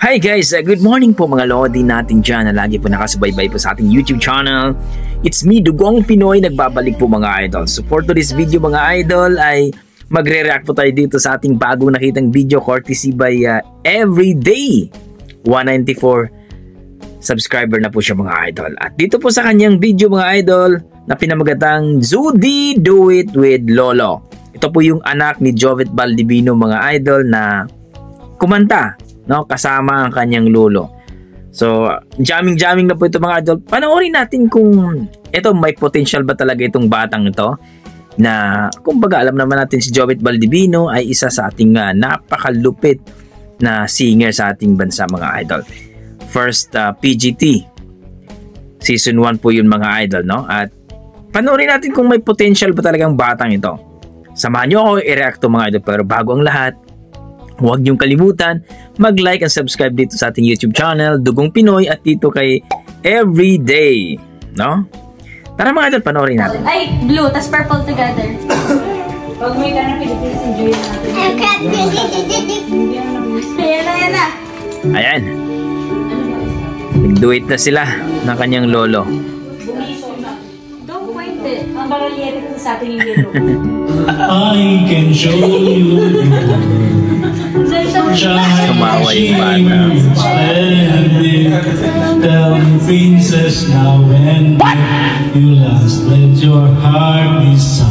Hi guys, good morning po mga lodi natin dyan na lagi po nakasubaybay po sa ating YouTube channel. It's me, Dugong Pinoy, nagbabalik po mga idol. So for today's video mga idol ay magre-react po tayo dito sa ating bagong nakitang video courtesy by Everyday. 194 subscriber na po siya mga idol. At dito po sa kanyang video mga idol na pinamagatang Zudi Do It with Lolo. Ito po yung anak ni Jovet Baldivino mga idol na kumanta, no, kasama ang kanyang lolo. So, jamming na po ito mga idol. Panoorin natin kung ito may potential ba talaga itong batang ito. Na, kumbaga alam naman natin si Jovet Baldivino ay isa sa ating napakalupit na singer sa ating bansa mga idol. First PGT. Season 1 po yun mga idol, no? At panoorin natin kung may potential ba talagang batang ito. Samahan nyo ako i-react to mga idol. Pero bago ang lahat, huwag niyong kalimutan mag-like and subscribe dito sa ating YouTube channel, Dugong Pinoy, at dito kay Everyday, no? Tara mga idol, panoorin natin. Ay, blue, tas purple together. Pag may ka na Philippines, enjoy natin. Ayan na. Ayan. Nag-do it na sila ng kanyang lolo. Bumiso na. Don't point it. Ang baralyete ko sa ating yellow. I can show you. Tumawa yung bata. Tell me, princess, now when you last let your heart decide.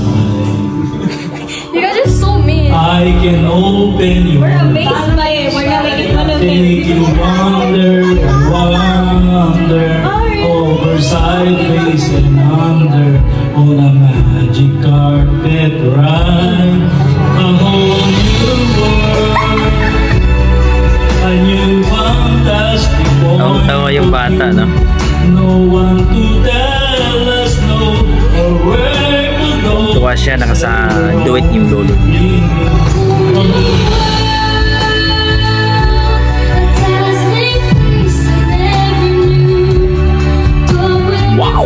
You guys are so mean. I can open your We're amazed by it. We're not making fun of take him. you wonder, over sideways and under on a magic carpet ride. A whole new world, a new fantastic world. Tawa yung bata, no? No one to tell us no or where to go. Tuwa siya, nakasa-do it yung lolo. Wow!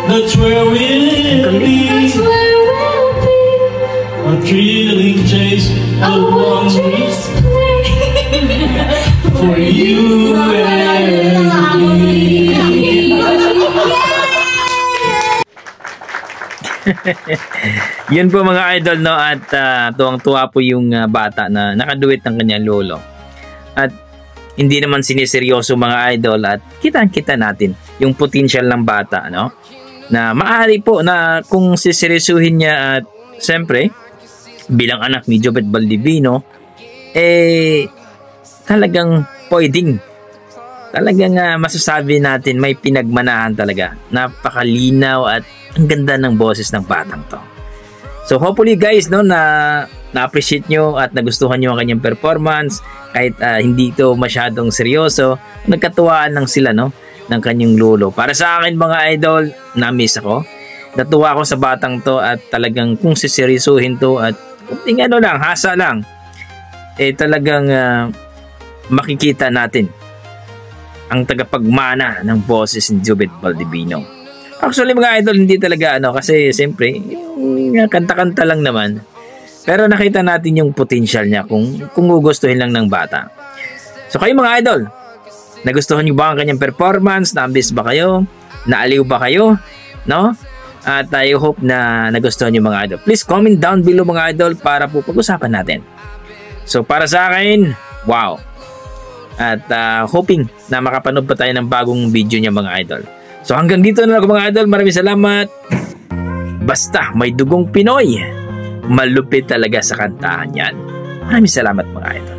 That's where we'll be. A thrilling chase, a wondrous play for you and me. Yun po mga idol, no? At tuwang-tuwa po yung bata na nakaduet ng kanyang lolo. At hindi naman siniseryoso mga idol, at kitang-kita natin yung potential ng bata, no? Na maaari po na kung siseryosuhin niya, at siyempre bilang anak ni Jovet Baldivino, talagang pwedeng, talagang masasabi natin may pinagmanahan talaga. Napakalinaw at ang ganda ng boses ng batang to. So hopefully guys, no, na-appreciate nyo at nagustuhan nyo ang kanyang performance kahit hindi ito masyadong seryoso. Nagkatuwaan lang sila, no, ng kanyang lolo. Para sa akin mga idol, na-miss ako. Natuwa ako sa batang to at talagang kung siseryosuhin to at kunting ano lang, hasa lang, talagang makikita natin ang tagapagmana ng boses ni Jovet Baldivino. Actually mga idol, hindi talaga kasi siyempre yung kanta-kanta lang naman. Pero nakita natin yung potential niya kung gugustuhin lang ng bata. So kayo mga idol, nagustuhan niyo ba ang kanyang performance? Na-ambice ba kayo? Naaliw ba kayo? No? At I hope na nagustuhan nyo mga idol. Please comment down below mga idol para po pag-usapan natin. So para sa akin, wow. At hoping na makapanood pa tayo ng bagong video niya mga idol. So hanggang dito na lang mga idol. Maraming salamat. Basta may dugong Pinoy, malupit talaga sa kantahan yan. Maraming salamat mga idol.